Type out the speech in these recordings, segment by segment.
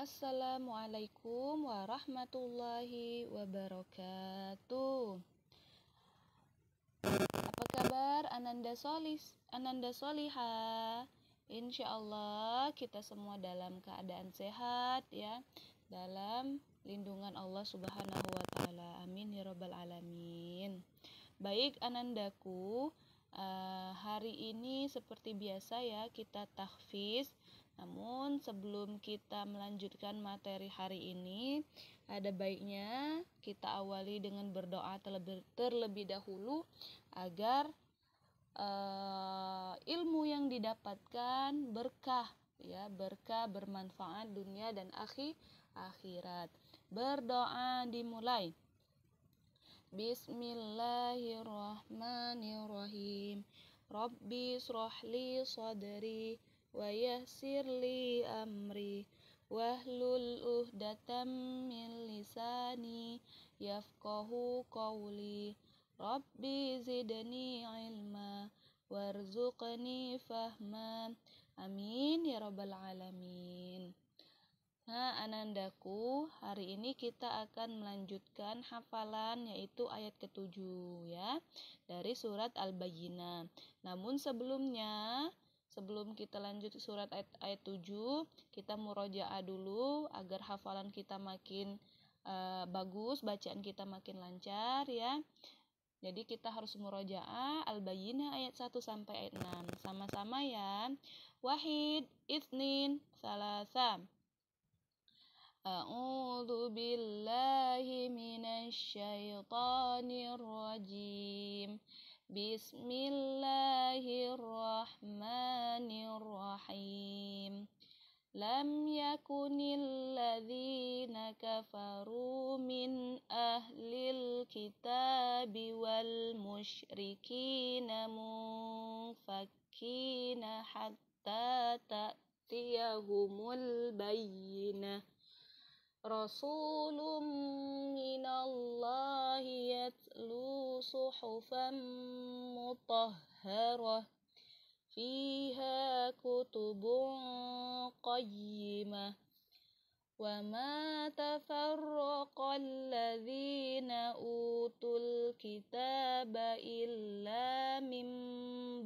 Assalamualaikum warahmatullahi wabarakatuh. Apa kabar Ananda Soliha? Insyaallah kita semua dalam keadaan sehat ya, dalam lindungan Allah Subhanahu wa taala. Amin ya rabbal alamin. Baik Anandaku, hari ini seperti biasa ya kita tahfiz. Namun sebelum kita melanjutkan materi hari ini, ada baiknya kita awali dengan berdoa terlebih dahulu agar ilmu yang didapatkan berkah ya, berkah bermanfaat dunia dan akhirat. Berdoa dimulai. Bismillahirrahmanirrahim. Rabbi shrahli sadri wa yassirli amri wahlul 'uqdatam min lisani yafqahu qawli. Rabbi zidni ilma warzuqni fahma. Amin ya rabbal alamin. Nah, Anandaku, hari ini kita akan melanjutkan hafalan yaitu ayat ke-7 ya, dari surat Al-Bayyinah. Namun sebelum kita lanjut surat ayat 7, kita murojaah dulu agar hafalan kita makin bagus, bacaan kita makin lancar ya. Jadi kita harus murojaah Al-Bayyinah ayat 1 sampai ayat 6. Sama-sama ya. Wahid, itsnin, salasa. A'udzu billahi minasy syaithanir rajim. Bismillahirrahmanirrahim. Lam yakunil ladzina kafaru min ahlil kitabi wal musyrikina munfakkina hatta ta'tiyahumul bayyinah. Rasulun minallahi yatlu suhufan mutahharah fiha kutubun qayyimah wa ma tafarraqal ladzina utul kitaba illa min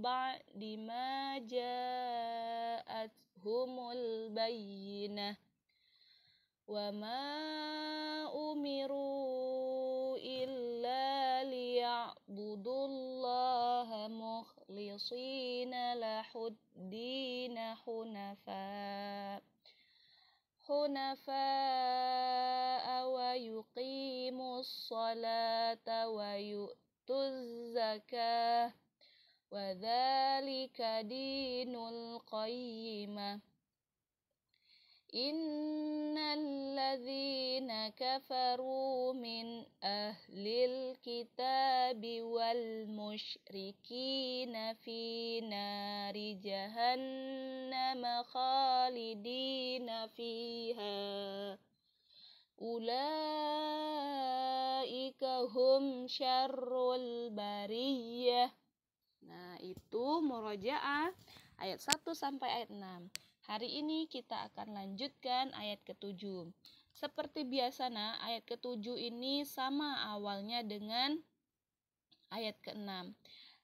ba'di ma ja'athumul bayyinah wa ma umiru illa liya'budullaha mukhlishina lahuddina hunafa wa yuqimus salata wa yu'tuz zakah wa dzalika dinul qayyimah. Innal ladzina kafaru min ahlil kitabi wal musyrikina fi nari jahannam khalidina fiha ulaika hum syarrul bariyah. Nah, itu murojaah ayat 1 sampai ayat 6. Hari ini kita akan lanjutkan ayat ke-7. Seperti biasa, ayat ke-7 ini sama awalnya dengan ayat ke-6.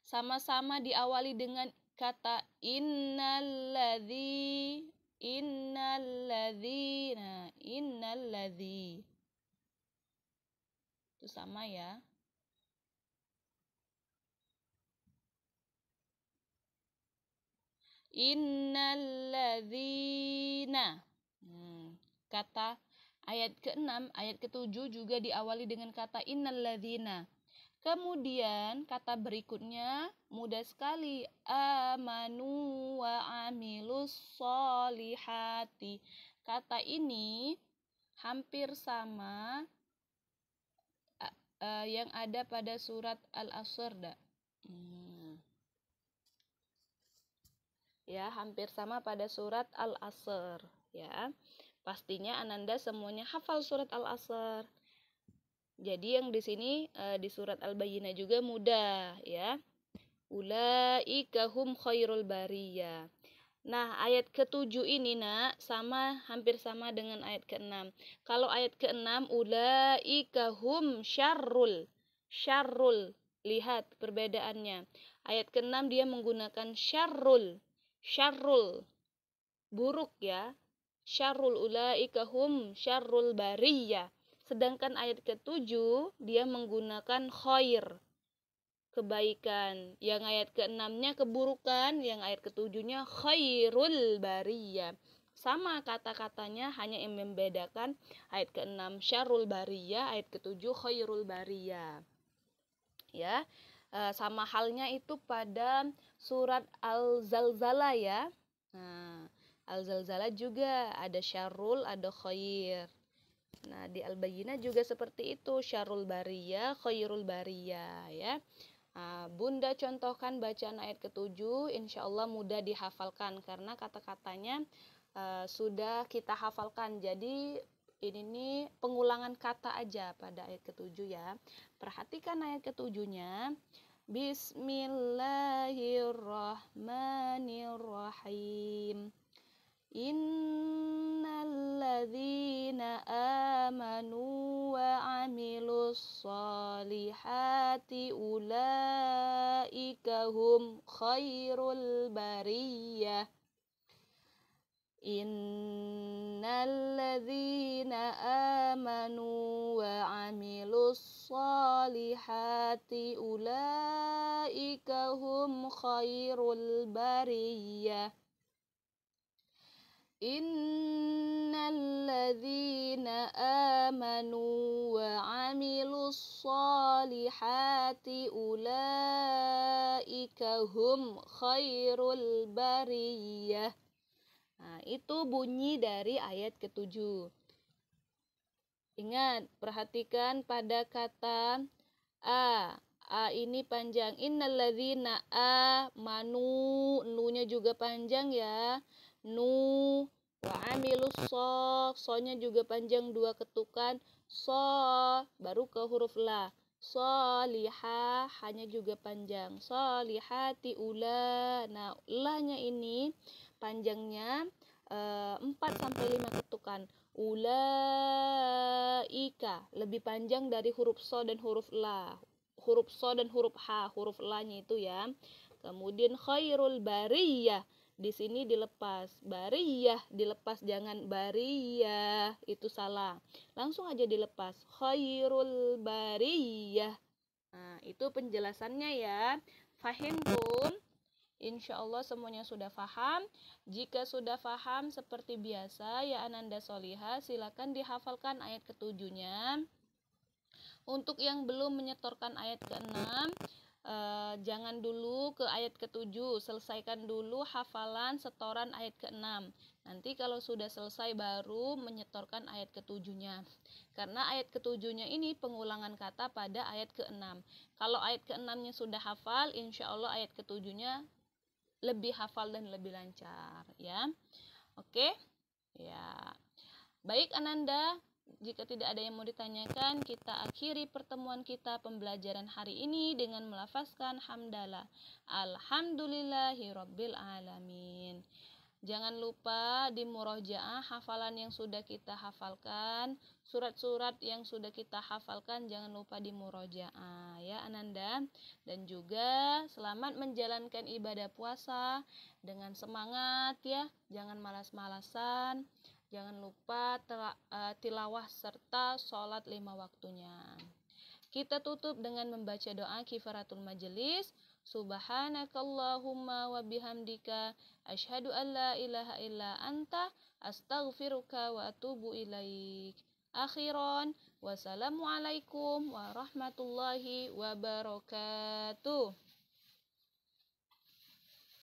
Sama-sama diawali dengan kata innalladzi. Itu sama ya. Innalladzina. Kata ayat ke-6, ayat ke-7 juga diawali dengan kata innalladzina. Kemudian kata berikutnya mudah sekali, amanu wa amilus solihati. Kata ini hampir sama yang ada pada surat Al-Asr. Ya, hampir sama pada surat Al-Asr ya. Pastinya Ananda semuanya hafal surat Al-Asr. Jadi yang di sini di surat Al-Bayyinah juga mudah ya. Ulaika hum khairul bariyah. Nah, ayat ke-7 ini nak hampir sama dengan ayat ke-6. Kalau ayat ke-6 ulaika hum syarrul. Lihat perbedaannya. Ayat ke-6 dia menggunakan syarrul. Buruk ya. Syarrul ulaika hum syarrul bariyah. Sedangkan ayat ke-7 dia menggunakan khair, kebaikan. Yang ayat ke-6-nya keburukan, yang ayat ke-7-nya khairul bariyah. Sama kata-katanya, hanya yang membedakan ayat ke-6 syarrul bariyah, ayat ke-7 khairul bariyah. Ya. Sama halnya itu pada surat Al-Zalzalah ya. Nah, Al-Zalzalah juga ada syarrul, ada khair. Nah, di Al-Bayyinah juga seperti itu, syarrul bariyah, khairul bariyah ya. Bunda contohkan bacaan ayat ke-7, insya Allah mudah dihafalkan karena kata-katanya sudah kita hafalkan. Jadi ini nih pengulangan kata aja pada ayat ke-7 ya. Perhatikan ayat ke-7-nya. Bismillahirrahmanirrahim. Innalladzina amanu wa amilus solihati ulaika hum khairul bariyah. Innalladzina amanu wa amilus solihati ulaika hum khairul bariyah. Innalladzina amanu wa amilus solihati ulaika hum khairul bariyah. Nah, itu bunyi dari ayat ke-7. Ingat, perhatikan pada kata a. A ini panjang. Innalladzina amanu, nu-nya juga panjang ya. Nu wa amilus so-nya juga panjang, 2 ketukan. Baru ke huruf la. Solihah hanya juga panjang. Solihati ula. Nah, la-nya ini panjangnya 4-5 ketukan. Ulaika lebih panjang dari huruf so dan huruf la. Huruf so dan huruf ha, huruf la-nya itu ya. Kemudian khairul bariyah. Di sini dilepas. Bariyah dilepas, jangan bariyah. Itu salah. Langsung aja dilepas. Khairul bariyah. Nah, itu penjelasannya ya. Fahimtum? Insya Allah semuanya sudah paham. Jika sudah paham seperti biasa ya Ananda Solihah, silakan dihafalkan ayat ke-7-nya. Untuk yang belum menyetorkan ayat ke-6, jangan dulu ke ayat ke-7, selesaikan dulu hafalan setoran ayat ke-6. Nanti kalau sudah selesai baru menyetorkan ayat ke-7-nya. Karena ayat ke-7-nya ini pengulangan kata pada ayat ke-6. Kalau ayat ke-6-nya sudah hafal, insya Allah ayat ke-7-nya lebih hafal dan lebih lancar ya. Oke ya, baik Ananda, jika tidak ada yang mau ditanyakan, kita akhiri pertemuan kita pembelajaran hari ini dengan melafazkan hamdalah. Alhamdulillahirabbil alamin. Jangan lupa di murojaah hafalan yang sudah kita hafalkan, surat-surat yang sudah kita hafalkan jangan lupa di murojaah ya Ananda. Dan juga selamat menjalankan ibadah puasa dengan semangat ya, jangan malas-malasan. Jangan lupa tilawah serta sholat 5 waktunya. Kita tutup dengan membaca doa kifaratul majelis. Subhanakallahumma wa bihamdika asyhadu an la ilaha illa anta astaghfiruka wa atubu ilaik. Akhiran, wassalamualaikum warahmatullahi wabarakatuh.